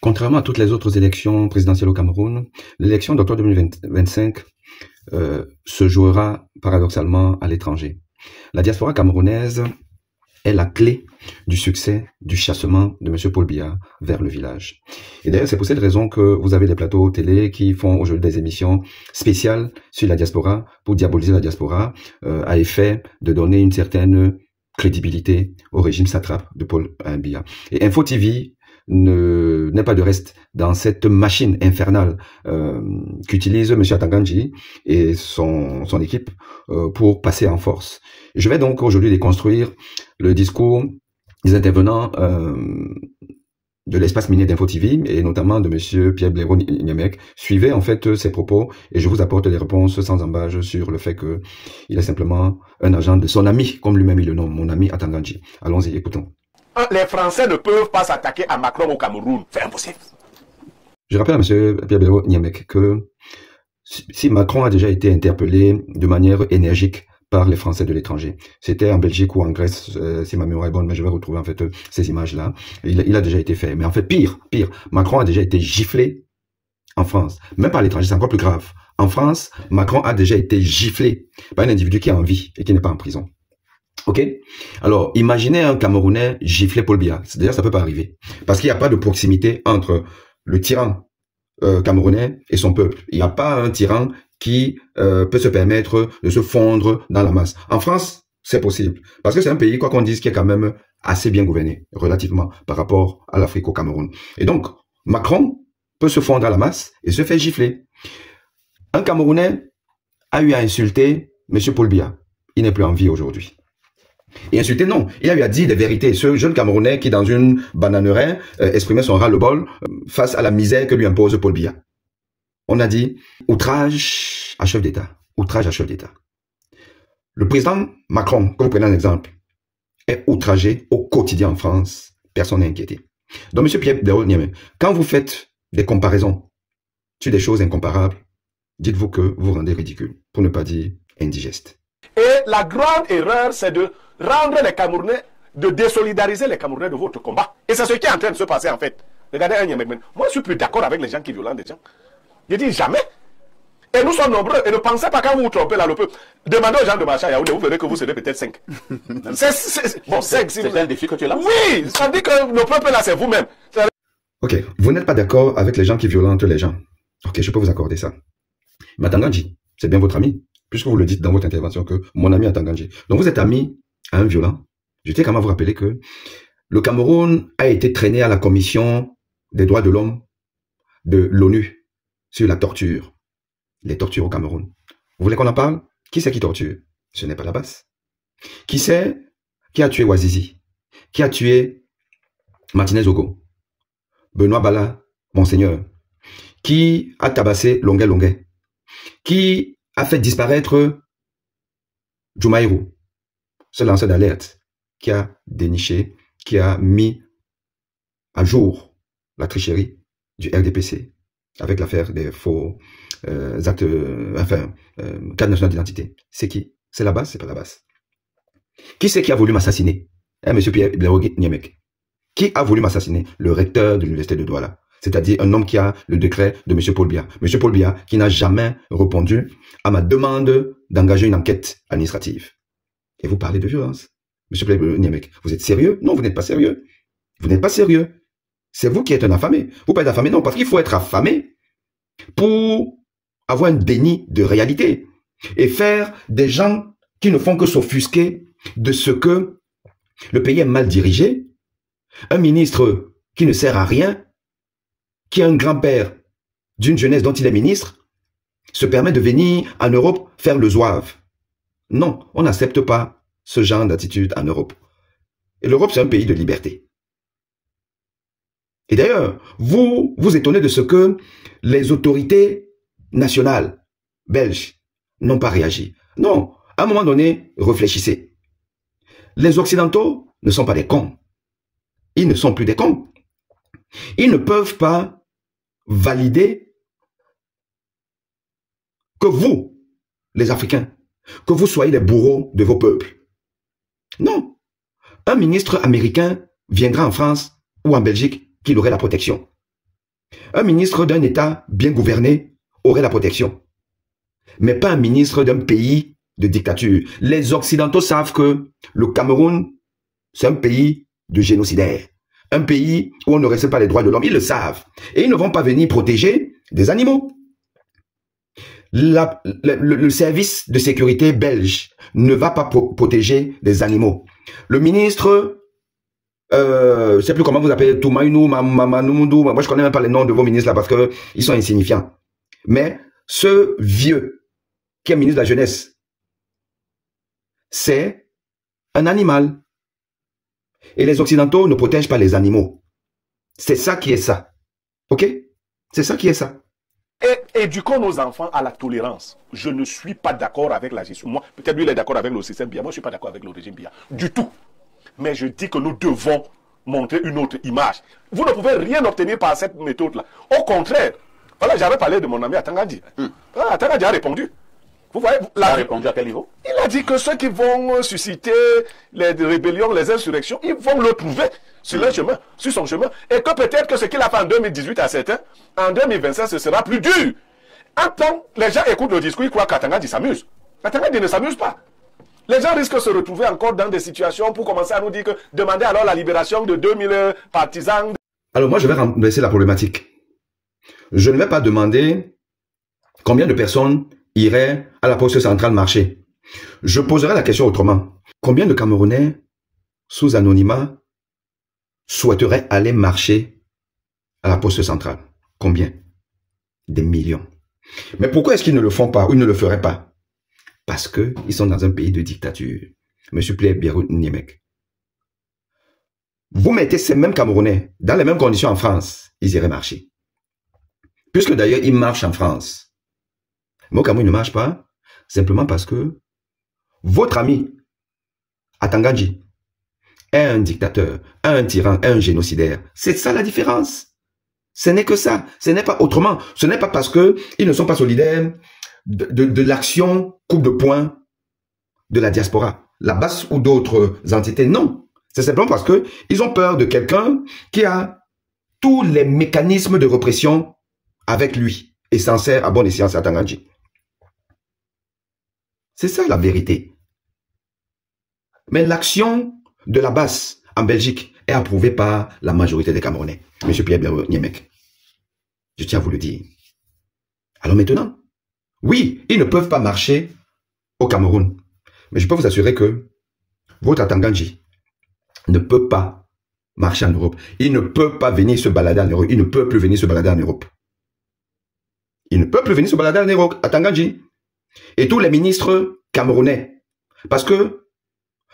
Contrairement à toutes les autres élections présidentielles au Cameroun, l'élection d'octobre 2025 se jouera paradoxalement à l'étranger. La diaspora camerounaise est la clé du succès du chassement de M. Paul Biya vers le village. Et d'ailleurs, c'est pour cette raison que vous avez des plateaux télé qui font aujourd'hui des émissions spéciales sur la diaspora pour diaboliser la diaspora à effet de donner une certaine crédibilité au régime satrape de Paul Biya. Et Info TV n'est pas de reste dans cette machine infernale qu'utilise M. Atangandji et son équipe pour passer en force. Je vais donc aujourd'hui déconstruire le discours des intervenants de l'espace minier d'Info TV et notamment de M. Pierre Blaireau Niamek. Suivez en fait ses propos et je vous apporte des réponses sans embâche sur le fait qu'il est simplement un agent de son ami, comme lui-même il le nomme, mon ami Atangandji. Allons-y, écoutons. Les Français ne peuvent pas s'attaquer à Macron au Cameroun. C'est impossible. Je rappelle à M. Pierre Blaireau Niamek que si Macron a déjà été interpellé de manière énergique par les Français de l'étranger, c'était en Belgique ou en Grèce, si ma mémoire est bonne, mais je vais retrouver en fait ces images-là. Il a déjà été fait. Mais en fait, pire, Macron a déjà été giflé en France. Même par l'étranger, c'est encore plus grave. En France, Macron a déjà été giflé par un individu qui est en vie et qui n'est pas en prison. Ok? Alors, imaginez un Camerounais gifler Paul Biya. D'ailleurs, ça peut pas arriver. Parce qu'il n'y a pas de proximité entre le tyran camerounais et son peuple. Il n'y a pas un tyran qui peut se permettre de se fondre dans la masse. En France, c'est possible. Parce que c'est un pays, quoi qu'on dise, qui est quand même assez bien gouverné, relativement, par rapport à l'Afrique, au Cameroun. Et donc, Macron peut se fondre à la masse et se fait gifler. Un Camerounais a eu à insulter M. Paul Biya. Il n'est plus en vie aujourd'hui. Et insulter, non. Il a eu à dire des vérités. Ce jeune Camerounais qui, dans une bananerie, exprimait son ras-le-bol face à la misère que lui impose Paul Biya. On a dit outrage à chef d'État. Outrage à chef d'État. Le président Macron, que vous prenez un exemple, est outragé au quotidien en France. Personne n'est inquiété. Donc, M. Pierre Blaireau Niamek, quand vous faites des comparaisons sur des choses incomparables, dites-vous que vous rendez ridicule, pour ne pas dire indigeste. Et la grande erreur, c'est de rendre les Camerounais, de désolidariser les Camerounais de votre combat. Et c'est ce qui est en train de se passer en fait. Regardez un Niamek. Moi, je suis plus d'accord avec les gens qui violentent des gens. Je dis jamais. Et nous sommes nombreux. Et ne pensez pas quand vous vous trompez là, le peuple. Demandez aux gens de marcher à Yaoundé, vous verrez que vous serez peut-être 5. Bon, 5, si c'est un défi que tu es là. Oui, ça dit que le peuple là, c'est vous-même. Ok, vous n'êtes pas d'accord avec les gens qui violentent les gens. Ok, je peux vous accorder ça. Mais Atangandji, c'est bien votre ami, puisque vous le dites dans votre intervention que mon ami Atangandji. Donc vous êtes ami à un violent. Je tiens quand même à vous rappeler que le Cameroun a été traîné à la commission des droits de l'homme de l'ONU sur la torture. Les tortures au Cameroun. Vous voulez qu'on en parle? Qui c'est qui torture? Ce n'est pas la basse. Qui c'est qui a tué Ouazizi? Qui a tué Martinez Ogo? Benoît Bala, Monseigneur? Qui a tabassé Longuet Longuet? Qui a fait disparaître Djoumaïrou? Ce lanceur d'alerte qui a déniché, qui a mis à jour la tricherie du RDPC avec l'affaire des faux actes, cadre national d'identité. C'est qui? C'est la base, c'est pas la base. Qui c'est qui a voulu m'assassiner? Monsieur Pierre Blaireau Niamek. Qui a voulu m'assassiner? Le recteur de l'université de Douala. C'est-à-dire un homme qui a le décret de M. Paul Biya. M. Paul Biya qui n'a jamais répondu à ma demande d'engager une enquête administrative. Et vous parlez de violence. M. Pierre Blaireau Niamek, vous êtes sérieux? Non, vous n'êtes pas sérieux. Vous n'êtes pas sérieux. C'est vous qui êtes un affamé. Vous pas être affamé, non, parce qu'il faut être affamé pour avoir un déni de réalité et faire des gens qui ne font que s'offusquer de ce que le pays est mal dirigé, un ministre qui ne sert à rien, qui est un grand-père d'une jeunesse dont il est ministre, se permet de venir en Europe faire le zouave. Non, on n'accepte pas ce genre d'attitude en Europe. Et l'Europe, c'est un pays de liberté. Et d'ailleurs, vous vous étonnez de ce que les autorités nationales belges n'ont pas réagi. Non, à un moment donné, réfléchissez. Les Occidentaux ne sont pas des cons. Ils ne sont plus des cons. Ils ne peuvent pas valider que vous, les Africains, que vous soyez les bourreaux de vos peuples. Non. Un ministre américain viendra en France ou en Belgique qu'il aurait la protection. Un ministre d'un État bien gouverné aurait la protection. Mais pas un ministre d'un pays de dictature. Les Occidentaux savent que le Cameroun, c'est un pays de génocidaires. Un pays où on ne respecte pas les droits de l'homme. Ils le savent. Et ils ne vont pas venir protéger des animaux. Le service de sécurité belge ne va pas protéger des animaux. Le ministre, je ne sais plus comment vous appelez, Toumaïnou, Mamanoumou, moi je connais même pas les noms de vos ministres là parce que ils sont insignifiants. Mais ce vieux qui est ministre de la jeunesse, c'est un animal. Et les Occidentaux ne protègent pas les animaux. C'est ça qui est ça. Ok? C'est ça qui est ça. Et éduquons nos enfants à la tolérance. Je ne suis pas d'accord avec la gestion. Moi, peut-être lui, il est d'accord avec le système Biya. Moi, je ne suis pas d'accord avec le régime Biya. Du tout. Mais je dis que nous devons montrer une autre image. Vous ne pouvez rien obtenir par cette méthode-là. Au contraire, voilà, j'avais parlé de mon ami Atangandji. Atangandji a répondu. Vous voyez, il a répondu à quel niveau? Il a dit que ceux qui vont susciter les rébellions, les insurrections, ils vont le trouver sur leur chemin, sur son chemin. Et que peut-être que ce qu'il a fait en 2018 à certains, en 2025, ce sera plus dur. En temps, les gens écoutent le discours, ils croient qu'Atangandji s'amuse. Atangandji ne s'amuse pas. Les gens risquent de se retrouver encore dans des situations pour commencer à nous dire que demander alors la libération de 2000 partisans. Alors moi, je vais renverser la problématique. Je ne vais pas demander combien de personnes iraient à la poste centrale marcher. Je poserai la question autrement. Combien de Camerounais sous anonymat souhaiteraient aller marcher à la poste centrale? Combien? Des millions. Mais pourquoi est-ce qu'ils ne le font pas ou ils ne le feraient pas? Parce qu'ils sont dans un pays de dictature. Monsieur Pierre Niemek. Vous mettez ces mêmes Camerounais dans les mêmes conditions en France, ils iraient marcher. Puisque d'ailleurs, ils marchent en France. Mais au Cameroun, ils ne marchent pas, simplement parce que votre ami, Atangandji, est un dictateur, un tyran, un génocidaire. C'est ça la différence. Ce n'est que ça. Ce n'est pas autrement. Ce n'est pas parce que ils ne sont pas solidaires de l'action coupe de poing de la diaspora, la BAS ou d'autres entités. Non. C'est simplement parce que ils ont peur de quelqu'un qui a tous les mécanismes de répression avec lui et s'en sert à bon escient à Atangandji. C'est ça la vérité. Mais l'action de la BAS en Belgique est approuvée par la majorité des Camerounais. Monsieur Pierre Niemek, je tiens à vous le dire. Alors maintenant, oui, ils ne peuvent pas marcher au Cameroun. Mais je peux vous assurer que votre Atangandji ne peut pas marcher en Europe. Il ne peut pas venir se balader en Europe. Il ne peut plus venir se balader en Europe. Il ne peut plus venir se balader en Europe, Atangandji. Et tous les ministres camerounais. Parce que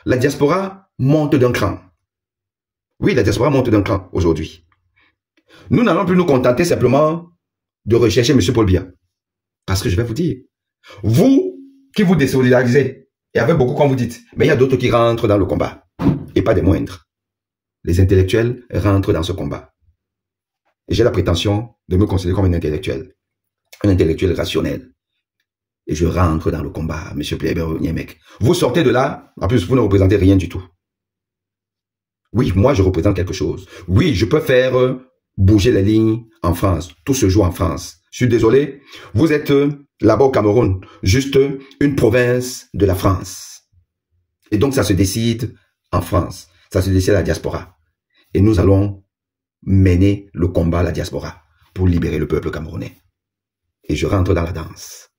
la diaspora monte d'un cran. Oui, la diaspora monte d'un cran aujourd'hui. Nous n'allons plus nous contenter simplement de rechercher M. Paul Biya. Parce que je vais vous dire, vous qui vous désolidarisez, il y avait beaucoup comme vous dites, mais il y a d'autres qui rentrent dans le combat. Et pas des moindres. Les intellectuels rentrent dans ce combat. Et j'ai la prétention de me considérer comme un intellectuel rationnel. Et je rentre dans le combat, M. Pierre Niemek. Vous sortez de là, en plus vous ne représentez rien du tout. Oui, moi je représente quelque chose. Oui, je peux faire bouger les lignes en France. Tout se joue en France. Je suis désolé, vous êtes là-bas au Cameroun, juste une province de la France. Et donc ça se décide en France. Ça se décide à la diaspora. Et nous allons mener le combat à la diaspora pour libérer le peuple camerounais. Et je rentre dans la danse.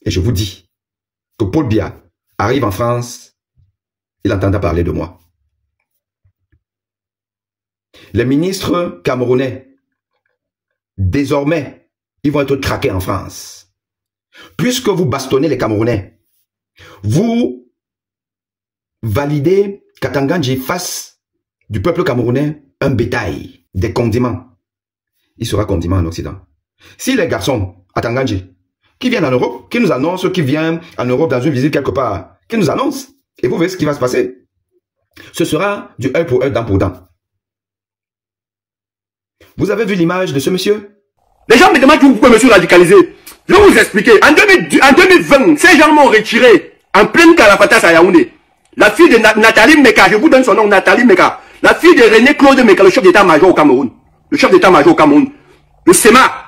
Et je vous dis que Paul Biya arrive en France, il entendra parler de moi. Les ministres camerounais, désormais, ils vont être traqués en France. Puisque vous bastonnez les Camerounais, vous validez qu'Atangandji fasse du peuple camerounais un bétail, des condiments. Il sera condiment en Occident. Si les garçons, Atangandji, qui viennent en Europe, qui nous annoncent qu'ils viennent en Europe dans une visite quelque part, qui nous annoncent, et vous voyez ce qui va se passer. Ce sera du œil pour œil, dent pour dent. Vous avez vu l'image de ce monsieur? Les gens me demandent pourquoi je me suis radicalisé. Je vais vous expliquer. En 2020, ces gens m'ont retiré en pleine Kalafatas à Yaoundé. La fille de Nathalie Meka, je vous donne son nom, Nathalie Meka. La fille de René Claude Meka, le chef d'état-major au Cameroun. le chef d'état-major au Cameroun, le SEMA.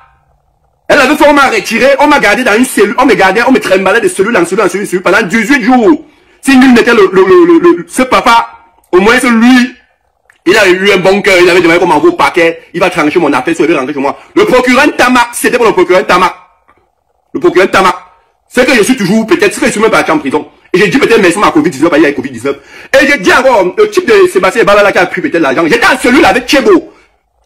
Elle avait fait, on m'a retiré, on m'a gardé dans une cellule, on me gardait, on me trimballait de cellule en cellule en cellule, pendant 18 jours. Si nul n'était ce papa, au moins c'est lui, il a eu un bon cœur, il avait demandé qu'on m'envoie au paquet, il va trancher mon appel, il va rentrer chez moi. Le procureur Tamac, c'était pour le procureur Tamac. Le procureur Tamac. C'est que je suis toujours, peut-être, c'est que je suis même parti en prison. Et j'ai dit peut-être, mais c'est ma Covid-19, il y a Covid-19. Et j'ai dit encore, le type de Sébastien Ebala là qui a pris peut-être l'argent. J'étais en cellule avec Tchebo.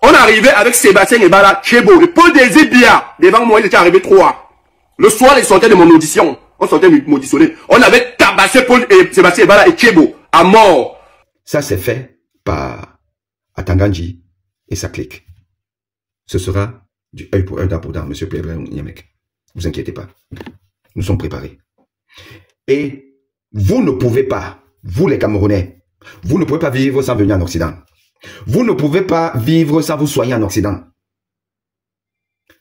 On arrivait avec Sébastien Ebala, Tchebo, le Paul Désibia. Devant moi, il était arrivé 3. Le soir, il sortait de mon audition. On sortait m'auditionner. On avait tabassé Paul et Sébastien Ebala et Tchebo à mort. Ça, c'est fait par Atanganji et sa clique. Ce sera du œil pour œil, dent pour dent, monsieur Pierre Niamek. Ne vous inquiétez pas. Nous sommes préparés. Et vous ne pouvez pas, vous les Camerounais, vous ne pouvez pas vivre sans venir en Occident. Vous ne pouvez pas vivre sans vous soigner en Occident.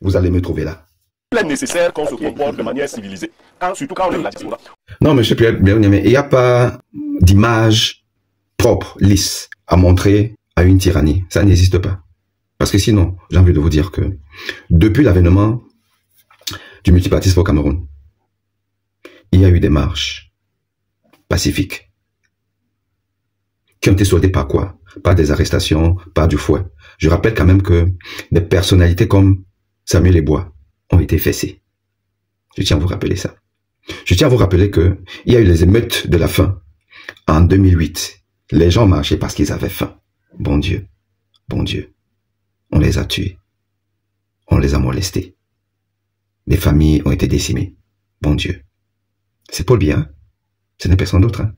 Vous allez me trouver là. Il est nécessaire qu'on se comporte de manière civilisée, surtout quand on est de la diaspora. Non, monsieur Pierre Niamek, il n'y a pas d'image propre, lisse, à montrer à une tyrannie. Ça n'existe pas. Parce que sinon, j'ai envie de vous dire que depuis l'avènement du multipartisme au Cameroun, il y a eu des marches pacifiques qui ont été soldées par quoi? Par des arrestations, par du fouet. Je rappelle quand même que des personnalités comme Samuel Ebois ont été fessées. Je tiens à vous rappeler ça. Je tiens à vous rappeler que il y a eu les émeutes de la faim en 2008. Les gens marchaient parce qu'ils avaient faim. Bon Dieu, on les a tués. On les a molestés. Des familles ont été décimées. Bon Dieu. C'est Paul Biya, hein? Ce n'est personne d'autre. Hein?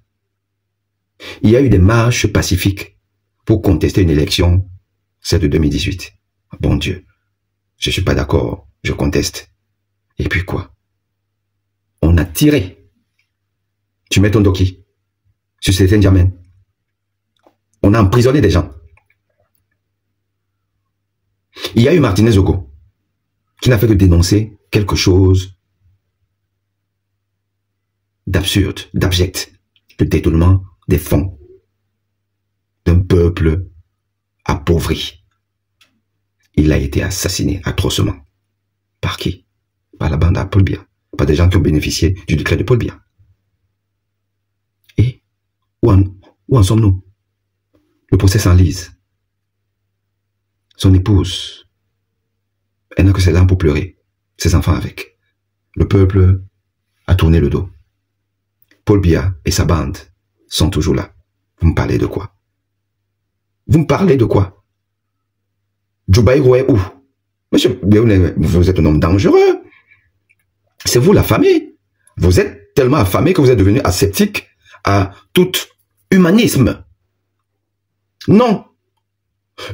Il y a eu des marches pacifiques pour contester une élection, celle de 2018. Bon Dieu, je ne suis pas d'accord, je conteste. Et puis quoi? On a tiré. Tu mets ton doki sur certains diamants. On a emprisonné des gens. Il y a eu Martinez Ogo, qui n'a fait que dénoncer quelque chose d'absurde, d'abject, le détournement des fonds d'un peuple appauvri. Il a été assassiné atrocement. Par qui? Par la bande à Paul Biya. Par des gens qui ont bénéficié du décret de Paul Biya. Et où en sommes-nous? Le procès s'enlise. Son épouse, elle n'a que ses larmes pour pleurer. Ses enfants avec. Le peuple a tourné le dos. Paul Biya et sa bande sont toujours là. Vous me parlez de quoi? Vous me parlez de quoi? Djoubaïro est où? Monsieur, vous êtes un homme dangereux. C'est vous l'affamé. Vous êtes tellement affamé que vous êtes devenu ascétique à tout humanisme. Non.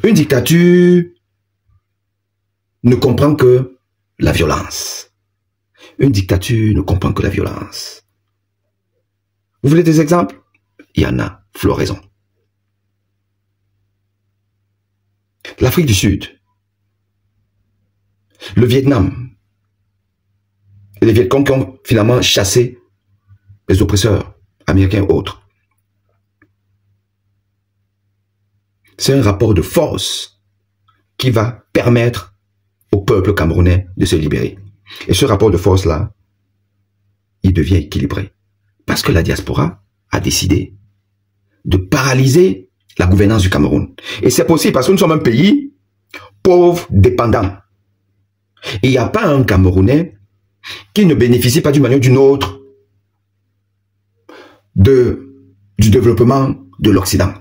Une dictature ne comprend que la violence. Une dictature ne comprend que la violence. Vous voulez des exemples? Il y en a, floraison. L'Afrique du Sud, le Vietnam, et les Vietcong qui ont finalement chassé les oppresseurs américains et autres. C'est un rapport de force qui va permettre au peuple camerounais de se libérer. Et ce rapport de force-là, il devient équilibré. Parce que la diaspora a décidé de paralyser la gouvernance du Cameroun. Et c'est possible parce que nous sommes un pays pauvre, dépendant. Et il n'y a pas un Camerounais qui ne bénéficie pas d'une manière ou d'une autre du développement de l'Occident.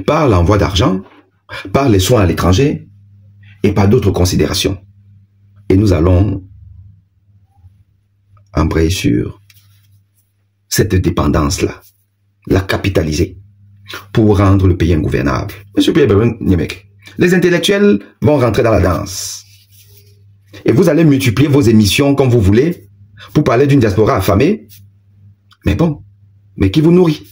Par l'envoi d'argent, par les soins à l'étranger et par d'autres considérations. Et nous allons embrayer sur cette dépendance-là, la capitaliser pour rendre le pays ingouvernable. Monsieur Pierre Niamek, les intellectuels vont rentrer dans la danse. Et vous allez multiplier vos émissions comme vous voulez pour parler d'une diaspora affamée. Mais bon, mais qui vous nourrit?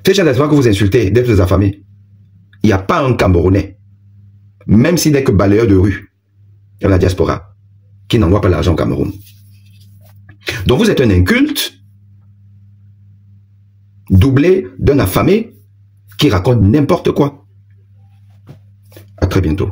Ces gens diaspora que vous insultez d'être des affamés, il n'y a pas un Camerounais, même s'il n'est que balayeur de rue, dans la diaspora, qui n'envoie pas l'argent au Cameroun. Donc vous êtes un inculte, doublé d'un affamé qui raconte n'importe quoi. très bientôt.